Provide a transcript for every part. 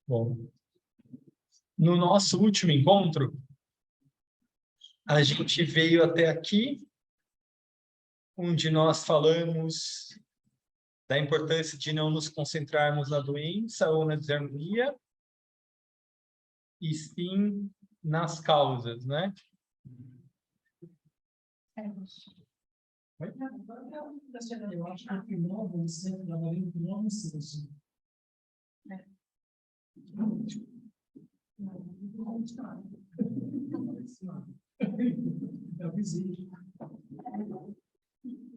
Bom, no nosso último encontro, a gente veio até aqui, onde nós falamos da importância de não nos concentrarmos na doença ou na desarmonia, e sim nas causas, né? Eu acho que o final vai ser trabalhando com nome senso.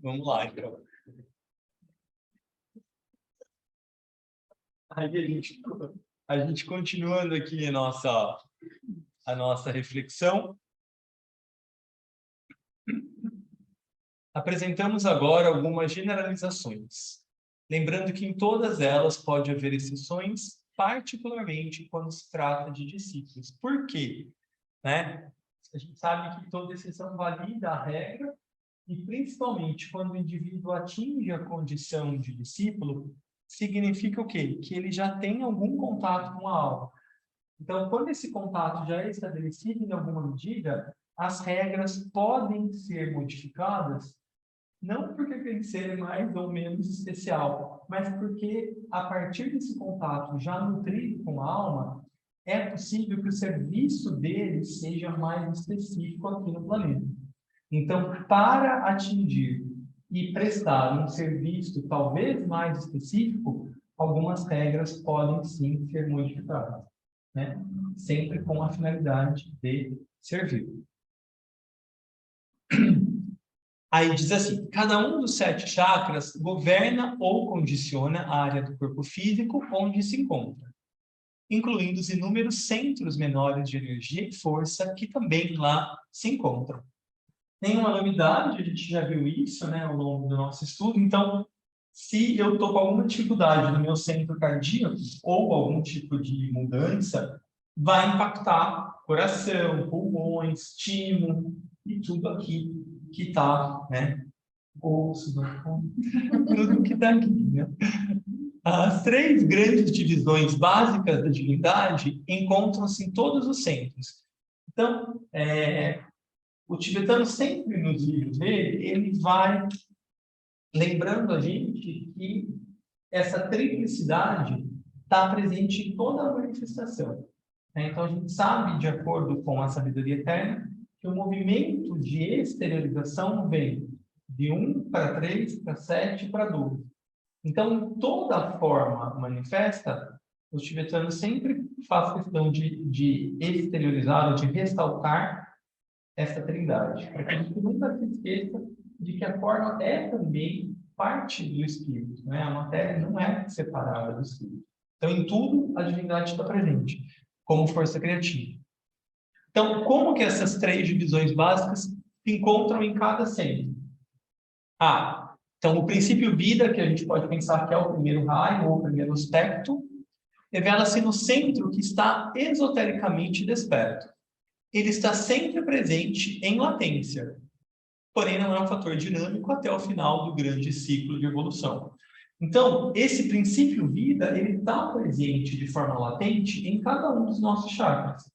Vamos lá, então. Aí a gente continuando aqui a nossa reflexão. Apresentamos agora algumas generalizações, lembrando que em todas elas pode haver exceções, particularmente quando se trata de discípulos. Por quê? Né? A gente sabe que toda exceção valida a regra, e principalmente quando o indivíduo atinge a condição de discípulo, significa o quê? Que ele já tem algum contato com a alma. Então, quando esse contato já é estabelecido em alguma medida, as regras podem ser modificadas, não porque aquele ser é mais ou menos especial, mas porque, a partir desse contato já nutrido com a alma, é possível que o serviço dele seja mais específico aqui no planeta. Então, para atingir e prestar um serviço talvez mais específico, algumas regras podem sim ser modificadas, né? Sempre com a finalidade de servir. Aí diz assim, cada um dos 7 chakras governa ou condiciona a área do corpo físico onde se encontra, incluindo os inúmeros centros menores de energia e força que também lá se encontram. Nenhuma novidade, a gente já viu isso, né, ao longo do nosso estudo. Então, se eu estou com alguma dificuldade no meu centro cardíaco ou algum tipo de mudança, vai impactar coração, pulmões, timo e tudo aqui que está, né, osso, tudo que está aqui, né? As 3 grandes divisões básicas da divindade encontram-se em todos os centros. Então, o tibetano sempre nos livros dele, ele vai lembrando a gente que essa triplicidade está presente em toda a manifestação. Então, a gente sabe, de acordo com a sabedoria eterna, que o movimento de exteriorização vem de 1 para 3, para 7, para 12. Então, toda forma manifesta, os tibetanos sempre fazem questão de exteriorizar, ou de ressaltar essa trindade, para que a gente nunca se esqueça de que a forma é também parte do espírito, né? A matéria não é separada do espírito. Então, em tudo, a divindade está presente, como força criativa. Então, como que essas 3 divisões básicas se encontram em cada centro? Então, o princípio vida, que a gente pode pensar que é o primeiro raio, ou o primeiro aspecto, revela-se no centro que está esotericamente desperto. Ele está sempre presente em latência, porém não é um fator dinâmico até o final do grande ciclo de evolução. Então, esse princípio vida, ele está presente de forma latente em cada um dos nossos chakras.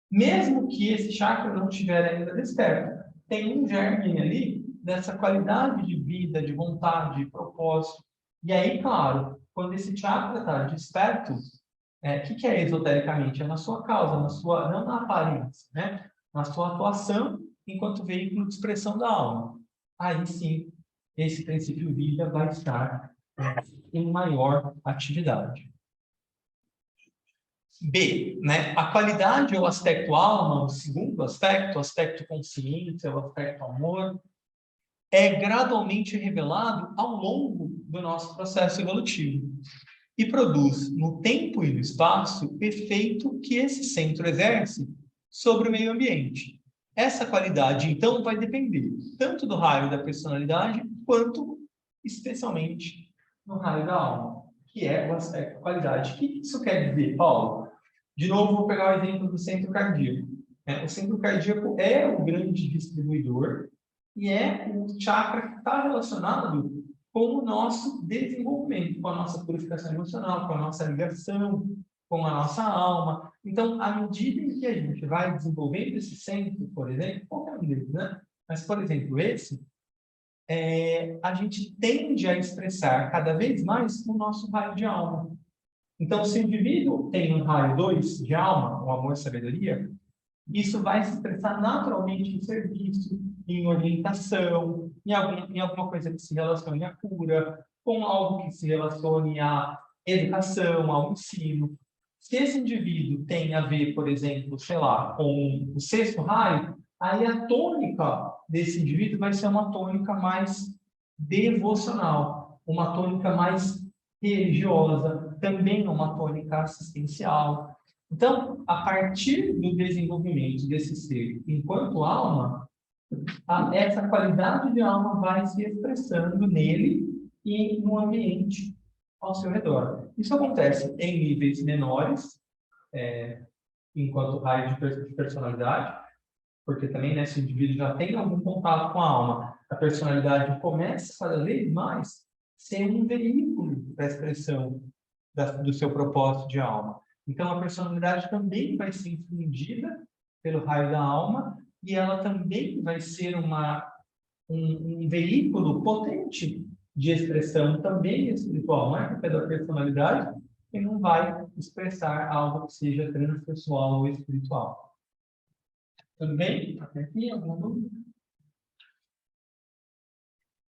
Mesmo que esse chakra não estiver ainda desperto, tem um germe ali dessa qualidade de vida, de vontade, de propósito. E aí, claro, quando esse chakra está desperto, o que é esotericamente? É na sua causa, não na aparência, né? Na sua atuação enquanto veículo de expressão da alma. Aí sim, esse princípio vida vai estar em maior atividade. B, né? A qualidade ou aspecto alma, o segundo aspecto, o aspecto consciência, o aspecto amor, é gradualmente revelado ao longo do nosso processo evolutivo e produz, no tempo e no espaço, o efeito que esse centro exerce sobre o meio ambiente. Essa qualidade, então, vai depender tanto do raio da personalidade, quanto, especialmente, no raio da alma, que é o aspecto qualidade. O que isso quer dizer, Paulo? De novo, vou pegar o exemplo do centro cardíaco. O centro cardíaco é o grande distribuidor e é o chakra que está relacionado com o nosso desenvolvimento, com a nossa purificação emocional, com a nossa ligação, com a nossa alma. Então, à medida em que a gente vai desenvolvendo esse centro, por exemplo, qualquer um deles, né? Mas, por exemplo, esse, a gente tende a expressar cada vez mais o nosso raio de alma. Então, se o indivíduo tem um raio 2 de alma, o amor e sabedoria, isso vai se expressar naturalmente em serviço, em orientação, em alguma coisa que se relacione à cura, com algo que se relacione à educação, ao ensino. Se esse indivíduo tem a ver, por exemplo, sei lá, com o sexto raio, aí a tônica desse indivíduo vai ser uma tônica mais devocional, uma tônica mais religiosa, também uma tônica assistencial. Então, a partir do desenvolvimento desse ser enquanto alma, essa qualidade de alma vai se expressando nele e no ambiente ao seu redor. Isso acontece em níveis menores, enquanto raio de personalidade, porque também, né, se o indivíduo já tem algum contato com a alma, a personalidade começa cada vez mais a ser um veículo para a expressão do seu propósito de alma. Então, a personalidade também vai ser infundida pelo raio da alma e ela também vai ser um veículo potente de expressão também espiritual. Não é porque é da personalidade que não vai expressar algo que seja transpessoal ou espiritual. Tudo bem? Até aqui, alguma dúvida?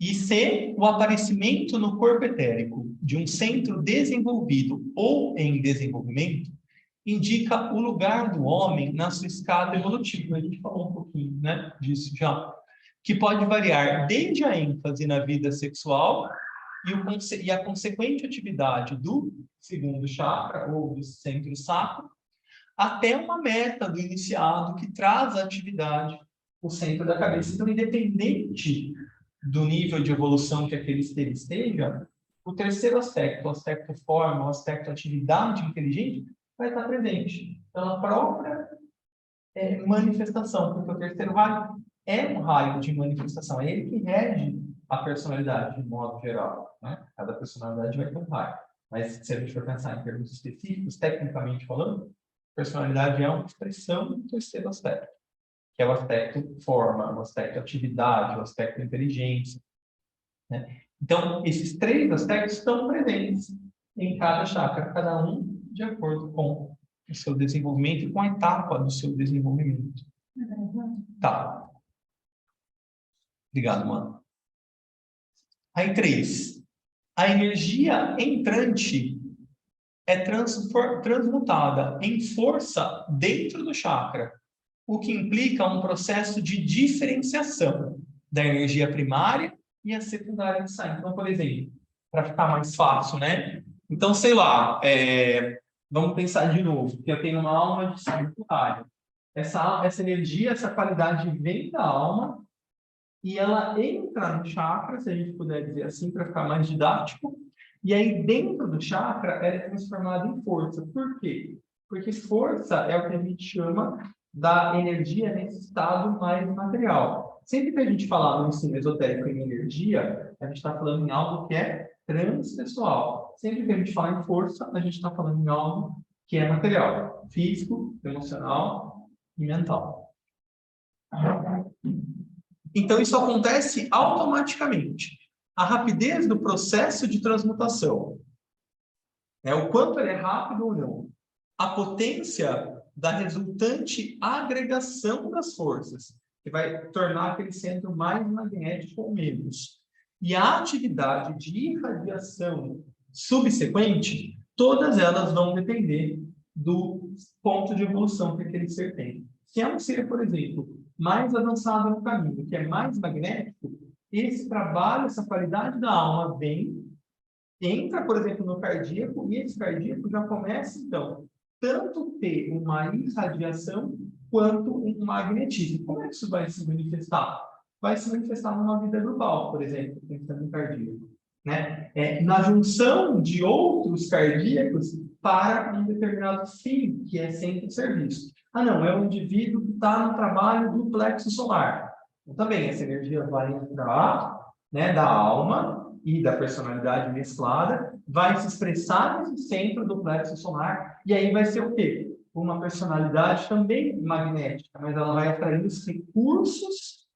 E se o aparecimento no corpo etérico de um centro desenvolvido ou em desenvolvimento indica o lugar do homem na sua escada evolutiva. A gente falou um pouquinho, né, disso já. Que pode variar desde a ênfase na vida sexual e a consequente atividade do segundo chakra, ou do centro sacro, até uma meta do iniciado que traz a atividade, o centro da cabeça. Então, independente do nível de evolução que aquele ser esteja, o terceiro aspecto, o aspecto forma, o aspecto atividade inteligente, vai estar presente pela própria manifestação, porque o terceiro raio é um raio de manifestação, é ele que rege a personalidade, de modo geral, né? Cada personalidade vai ter um raio. Mas se a gente for pensar em termos específicos, tecnicamente falando, personalidade é uma expressão do terceiro aspecto, que é o aspecto forma, o aspecto atividade, o aspecto inteligência, né? Então, esses três aspectos estão presentes em cada chakra, cada um de acordo com o seu desenvolvimento e com a etapa do seu desenvolvimento. Tá. Obrigado, mano. Aí, 3. A energia entrante é transmutada em força dentro do chakra, o que implica um processo de diferenciação da energia primária e a secundária que sai. Então, por exemplo, para ficar mais fácil, né? Então, sei lá, vamos pensar de novo, que eu tenho uma alma de segundo raio. Essa energia, essa qualidade vem da alma e ela entra no chakra, se a gente puder dizer assim, para ficar mais didático, e aí dentro do chakra ela é transformada em força. Por quê? Porque força é o que a gente chama da energia nesse estado mais material. Sempre que a gente fala no ensino esotérico em energia, a gente está falando em algo que é transpessoal. Sempre que a gente fala em força, a gente está falando em algo que é material, físico, emocional e mental. Então, isso acontece automaticamente. A rapidez do processo de transmutação, o quanto ele é rápido ou não. A potência da resultante agregação das forças, que vai tornar aquele centro mais magnético ou menos. E a atividade de irradiação subsequente, todas elas vão depender do ponto de evolução que aquele ser tem. Se é um ser, por exemplo, mais avançado no caminho, que é mais magnético, esse trabalho, essa qualidade da alma vem, entra, por exemplo, no cardíaco, e esse cardíaco já começa, então, tanto ter uma irradiação quanto um magnetismo. Como é que isso vai se manifestar? Vai se manifestar numa vida grupal, por exemplo, pensando em cardíaco, né? Na junção de outros cardíacos para um determinado fim, que é sempre o serviço. Ah, não, é um indivíduo que está no trabalho do plexo solar. Também essa energia vai entrar, né, da alma e da personalidade mesclada, vai se expressar nesse centro do plexo solar, e aí vai ser o quê? Uma personalidade também magnética, mas ela vai atrair os recursos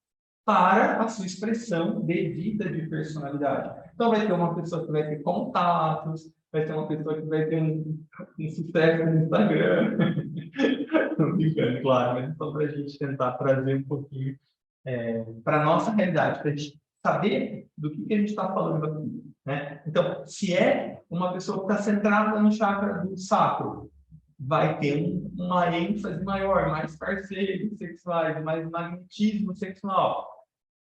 para a sua expressão devida de personalidade. Então, vai ter uma pessoa que vai ter contatos, vai ter uma pessoa que vai ter um sucesso no Instagram. Não brincando, claro, mas só para a gente tentar trazer um pouquinho para a nossa realidade, para a gente saber do que a gente está falando aqui. Né? Então, se é uma pessoa que está centrada no chakra do sacro, vai ter uma ênfase maior, mais parceiros sexuais, mais magnetismo sexual.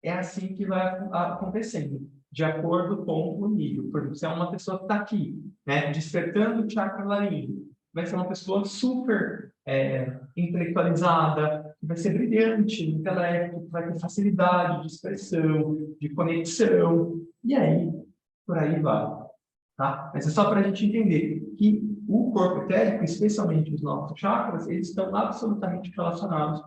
É assim que vai acontecendo, de acordo com o nível. Por exemplo, se é uma pessoa que está aqui, né, despertando o chakra laríngeo, vai ser uma pessoa super intelectualizada, vai ser brilhante no intelecto, vai ter facilidade de expressão, de conexão, e aí, por aí vai. Tá? Mas é só para a gente entender que o corpo etérico, especialmente os nossos chakras, eles estão absolutamente relacionados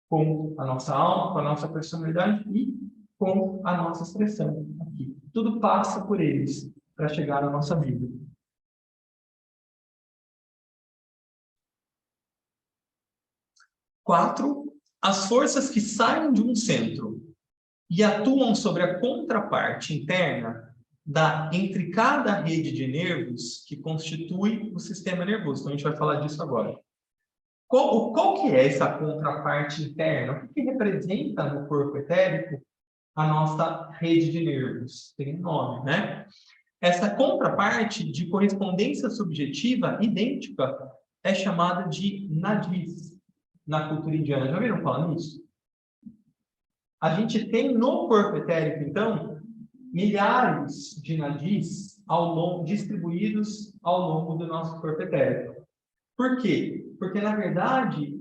com a nossa alma, com a nossa personalidade e com a nossa expressão aqui. Tudo passa por eles para chegar na nossa vida. 4. As forças que saem de um centro e atuam sobre a contraparte interna entre cada rede de nervos que constitui o sistema nervoso. Então, a gente vai falar disso agora. Qual que é essa contraparte interna? O que representa no corpo etérico a nossa rede de nervos? Tem um nome, né? Essa contraparte de correspondência subjetiva idêntica é chamada de nadis na cultura indiana. Já ouviram falar nisso? A gente tem no corpo etérico, então, milhares de nadis distribuídos ao longo do nosso corpo etérico. Por quê? Porque, na verdade,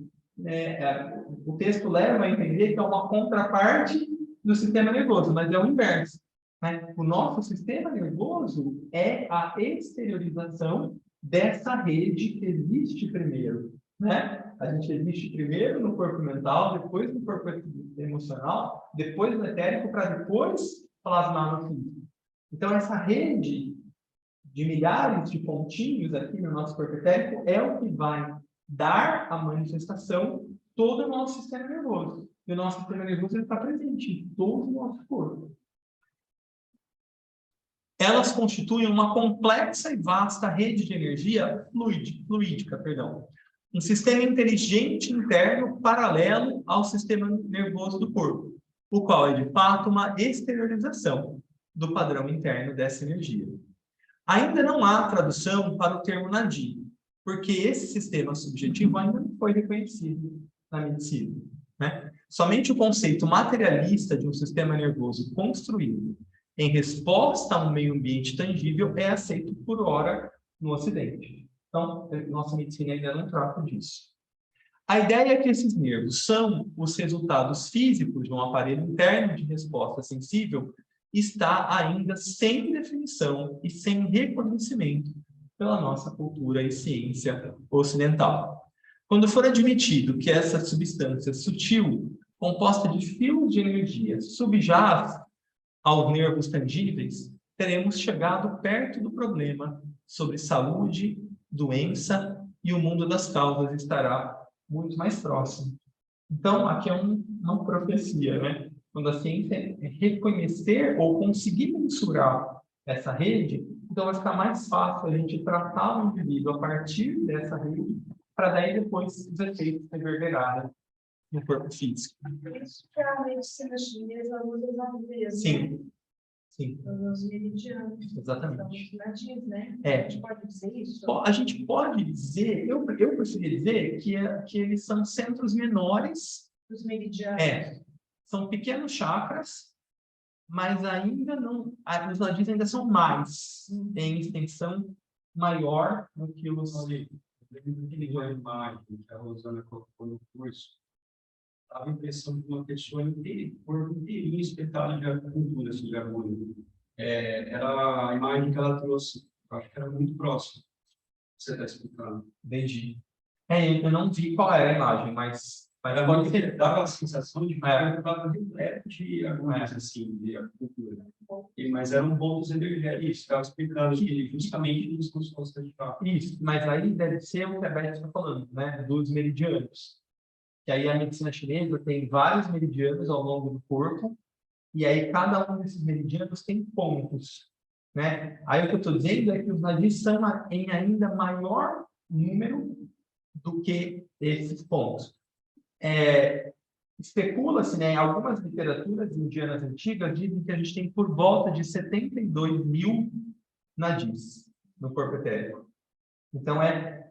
o texto leva a entender que é uma contraparte do sistema nervoso, mas é o inverso. Né? O nosso sistema nervoso é a exteriorização dessa rede que existe primeiro. Né? A gente existe primeiro no corpo mental, depois no corpo emocional, depois no etérico, para depois plasmar no físico. Então, essa rede de milhares de pontinhos aqui no nosso corpo etérico é o que vai dar a manifestação todo o nosso sistema nervoso. E o nosso sistema nervoso está presente em todo o nosso corpo. Elas constituem uma complexa e vasta rede de energia fluídica, um sistema inteligente interno paralelo ao sistema nervoso do corpo, o qual é, de fato, uma exteriorização do padrão interno dessa energia. Ainda não há tradução para o termo nadi, porque esse sistema subjetivo ainda não foi reconhecido na medicina. Né? Somente o conceito materialista de um sistema nervoso construído em resposta a um meio ambiente tangível é aceito por ora no Ocidente. Então, nossa medicina ainda não trata disso. A ideia é que esses nervos são os resultados físicos de um aparelho interno de resposta sensível está ainda sem definição e sem reconhecimento pela nossa cultura e ciência ocidental. Quando for admitido que essa substância sutil, composta de fios de energia, subjaz aos nervos tangíveis, teremos chegado perto do problema sobre saúde, doença e o mundo das causas estará muito mais próximo. Então, aqui é uma profecia, né? Quando a ciência reconhecer ou conseguir mensurar essa rede, então vai ficar mais fácil a gente tratar o indivíduo a partir dessa rede, para daí depois os efeitos reverberarem no corpo físico. Isso que a medicina chinesa usa mesmo. Sim, sim. Os meridianos. Exatamente. São os nadis, né? É. A gente pode dizer isso? A gente pode dizer, eu prefiro dizer que eles são centros menores. Os meridianos. São pequenos chakras, mas ainda não, os nadis ainda são mais, têm extensão maior do que os... Uma imagem que a Rosana colocou no curso, dava a impressão de uma pessoa por inteirinho espetado de acupuntura, assim, de agulha. Era a imagem que ela trouxe, eu acho que era muito próxima. Você está explicando. Entendi. Eu não vi qual era a imagem, mas Mas agora que dava a sensação de que estava repleto de argumentos assim, de acupuntura. Mas eram pontos energéticos, estava explicando que justamente nos funções de fato. Isso, mas aí deve ser o que a Beth está falando, né? Dos meridianos. Que aí a medicina chinesa tem vários meridianos ao longo do corpo, e aí cada um desses meridianos tem pontos, né? Aí o que eu estou dizendo é que os nadis são em ainda maior número do que esses pontos. Especula-se, né, em algumas literaturas indianas antigas, dizem que a gente tem por volta de 72 mil nadis no corpo etérico. Então, é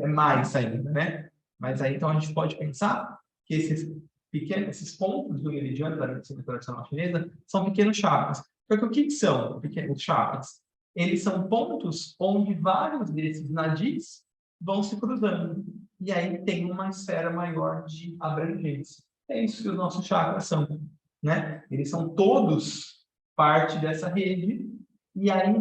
mais ainda, né? Mas aí, então, a gente pode pensar que esses pontos do meridiano da medicina tradicional chinesa são pequenos chakras. Porque o que são pequenos chakras? Eles são pontos onde vários desses nadis vão se cruzando. E aí tem uma esfera maior de abrangência. É isso que os nossos chakras são, né? Eles são todos parte dessa rede. E aí,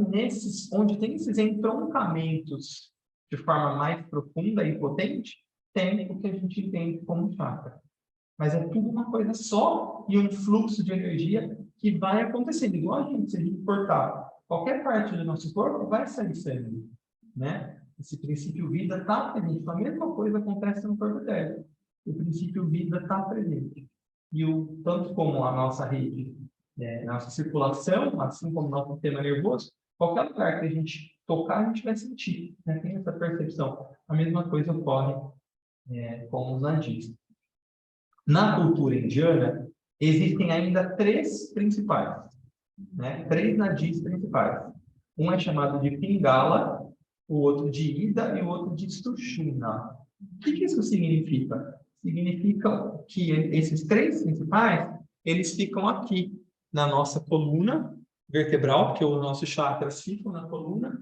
onde tem esses entroncamentos de forma mais profunda e potente, tem o que a gente entende como chakra. Mas é tudo uma coisa só e um fluxo de energia que vai acontecendo. Igual a gente, se a gente cortar qualquer parte do nosso corpo, vai sair sangue, né? Esse princípio vida está presente. A mesma coisa acontece no corpo etérico. O princípio vida está presente. E tanto como a nossa rede, nossa circulação, assim como o nosso sistema nervoso, qualquer lugar que a gente tocar, a gente vai sentir, né? Tem essa percepção. A mesma coisa ocorre com os nadis. Na cultura indiana, existem ainda três principais, né? Três nadis principais. Um é chamado de Pingala, o outro de Ida e o outro de Sushumna. O que isso significa? Significa que esses três principais, eles ficam aqui, na nossa coluna vertebral, porque os nossos chakras ficam na coluna,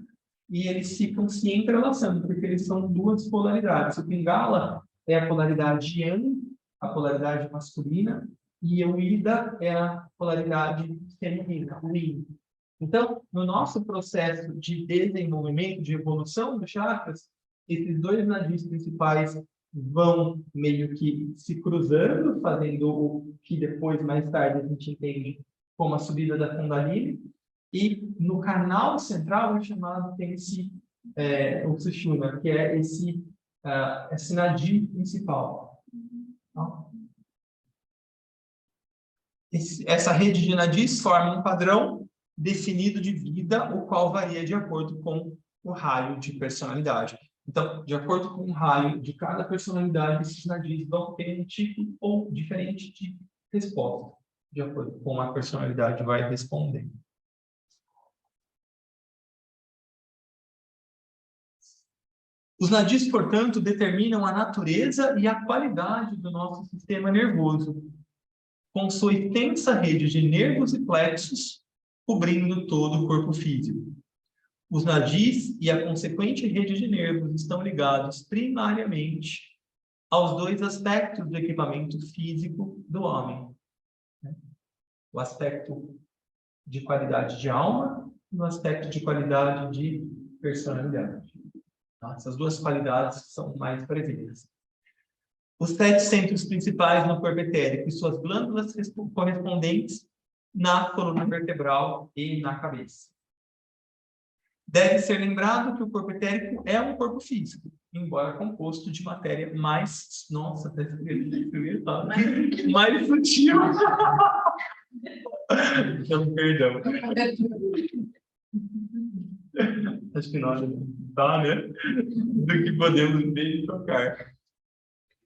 e eles ficam se entrelaçando, porque eles são duas polaridades. O Pingala é a polaridade Yang, a polaridade masculina, e o Ida é a polaridade feminina, o Yin. Então, no nosso processo de desenvolvimento, de evolução dos chakras, esses dois nadis principais vão meio que se cruzando, fazendo o que depois, mais tarde, a gente entende como a subida da Kundalini. E no canal central é chamado, tem o Sushumna, que é esse nadi principal. Então, essa rede de nadis forma um padrão definido de vida, o qual varia de acordo com o raio de personalidade. Então, de acordo com o raio de cada personalidade, esses nadis vão ter um tipo ou diferente de resposta, de acordo com a personalidade vai respondendo. Os nadis, portanto, determinam a natureza e a qualidade do nosso sistema nervoso, com sua extensa rede de nervos e plexos cobrindo todo o corpo físico. Os nadis e a consequente rede de nervos estão ligados primariamente aos dois aspectos do equipamento físico do homem, né? O aspecto de qualidade de alma e o aspecto de qualidade de personalidade. Tá? Essas duas qualidades são mais presentes. Os 7 centros principais no corpo etérico e suas glândulas correspondentes na coluna vertebral e na cabeça. Deve ser lembrado que o corpo etérico é um corpo físico, embora composto de matéria mais... Nossa, até mais sutil. Então, perdão. Acho que nós tá, né? Do que podemos ver e tocar.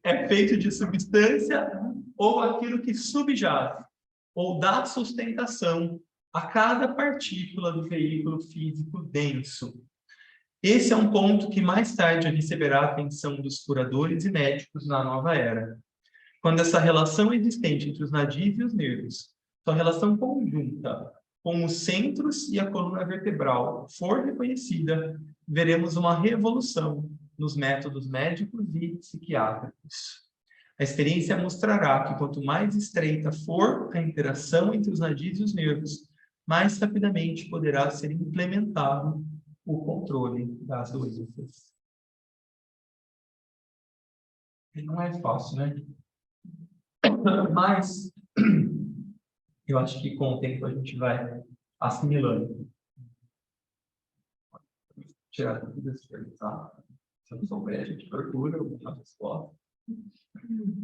É feito de substância ou aquilo que subjaz, ou dá sustentação a cada partícula do veículo físico denso. Esse é um ponto que mais tarde receberá a atenção dos curadores e médicos na nova era. Quando essa relação existente entre os nadis e os nervos, sua relação conjunta com os centros e a coluna vertebral for reconhecida, veremos uma revolução nos métodos médicos e psiquiátricos. A experiência mostrará que quanto mais estreita for a interação entre os nadis e os nervos, mais rapidamente poderá ser implementado o controle das doenças. Não é fácil, né? Mas eu acho que com o tempo a gente vai assimilando. Tirar tudo isso, tá? Se não souber, a gente procura uma resposta.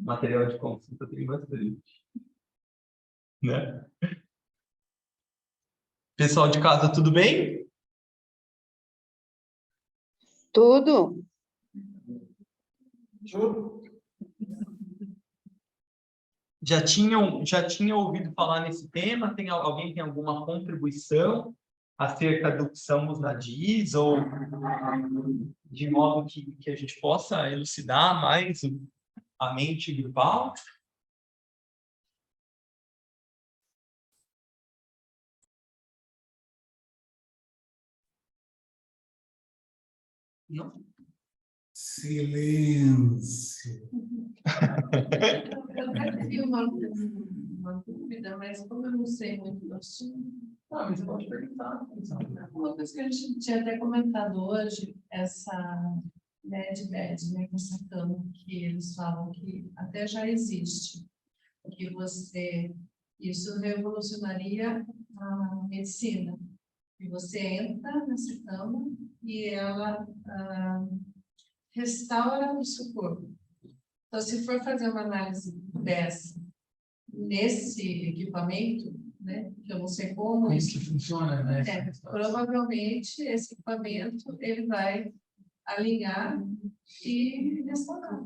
Material de consulta tem bastante, né? Pessoal de casa, tudo bem? Tudo. Já tinham ouvido falar nesse tema? Alguém tem alguma contribuição acerca do que são os nadis, ou de modo que a gente possa elucidar mais a mente grupal? Não? Silêncio. Eu até teria uma dúvida, mas como eu não sei muito do assunto, Mas você pode perguntar. uma coisa que a gente tinha até comentado hoje, essa MedBed, né, essa cama que eles falam que até já existe, que isso revolucionaria a medicina, que você entra nessa cama e ela restaura o seu corpo. Então, se for fazer uma análise nesse equipamento, né, que eu não sei como Isso que funciona, né? provavelmente esse equipamento ele vai alinhar e restaurar.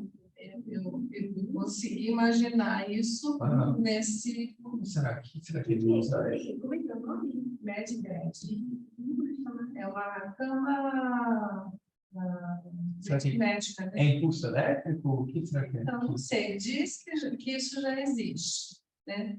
Eu consegui imaginar isso nesse... Será que ele usa? Como é que é o nome? MedBed. É uma cama Será que médica, né? é impulso elétrico? O que será que é? Então, não sei, diz que isso já existe, né?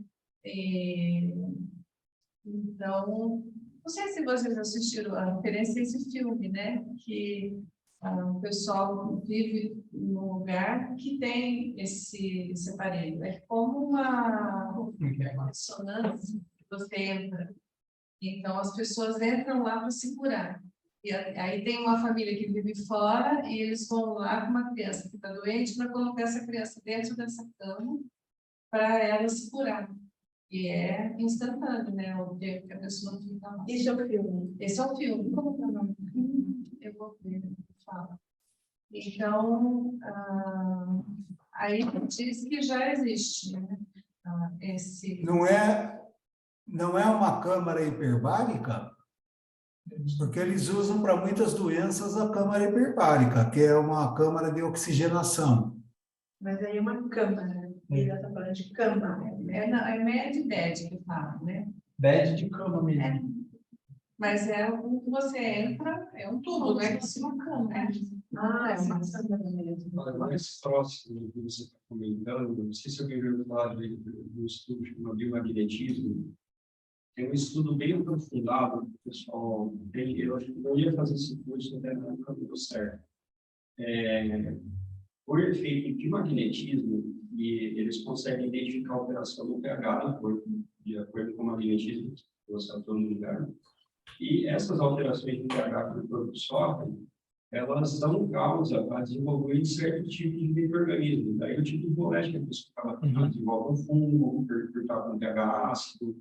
Então, não sei se vocês assistiram a referência a esse filme, né? Que o pessoal vive num lugar que tem esse aparelho. É como uma ressonância que você entra. Então, as pessoas entram lá para segurar. E aí tem uma família que vive fora e eles vão lá com uma criança que está doente para colocar essa criança dentro dessa cama para ela se curar. E é instantâneo, né? O tempo que a pessoa fica lá. Esse é o filme. Esse é o filme. Como é o nome? Eu vou ver, fala. Então, aí diz que já existe, né? Esse... Não é uma câmara hiperbárica? Porque eles usam para muitas doenças a câmara hiperbárica, que é uma câmara de oxigenação. Mas aí é uma câmara, ele está falando de cama. É MedBed que fala, né? Bed de cama mesmo. É. Mas é o que você entra, é um tubo, não é que uma cama, né? É uma cama mesmo. Olha, mais próximo do que você está comentando, não sei se alguém ouviu falar do estudo chamado biomagnetismo. Tem um estudo bem aprofundado que o pessoal tem. Eu acho que eu ia fazer esse curso até na época do certo. Por efeito de magnetismo, e eles conseguem identificar a alteração do pH do corpo, de acordo com o magnetismo que você atua no lugar. E essas alterações do pH que o corpo sofre, elas dão causa a desenvolver certo tipo de micro-organismo. Daí o tipo de bolete que a pessoa acaba desenvolve um fungo, por estar com pH ácido,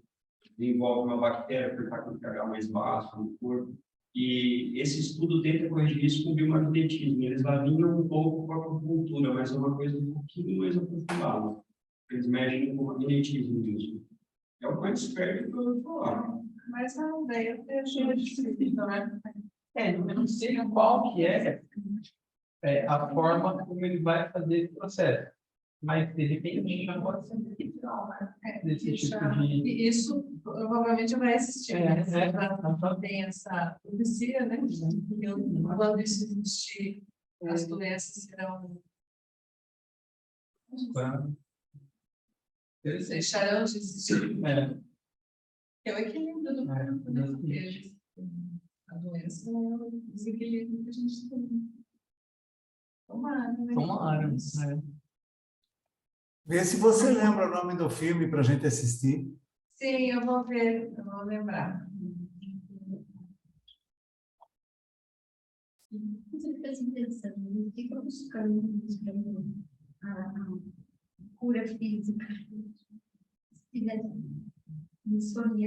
desenvolve uma bactéria por estar com pH mais baixo no corpo. E esse estudo tenta corrigir isso com o biomagnetismo. Eles alinham um pouco com a acupuntura, mas é uma coisa um pouquinho mais aprofundada. Eles mexem com o magnetismo mesmo. É o mais perto que eu vou falar. Mas a ideia é difícil, né? Eu não sei qual que é a forma como ele vai fazer esse processo. Mas, de repente, já pode ser artificial, né? Desse tipo de... Isso provavelmente vai existir, né? Tem essa profecia, né? Quando isso existir, as doenças serão... deixarão de existir. É o equilíbrio do corpo, né? Porque a doença é o desequilíbrio que a gente tem. Tomara, né? Tomara, Vê se você lembra o nome do filme para a gente assistir. Sim, eu vou ver, eu vou lembrar. Você fica se interessando no que eu buscando a cura física. Se tivesse insomnia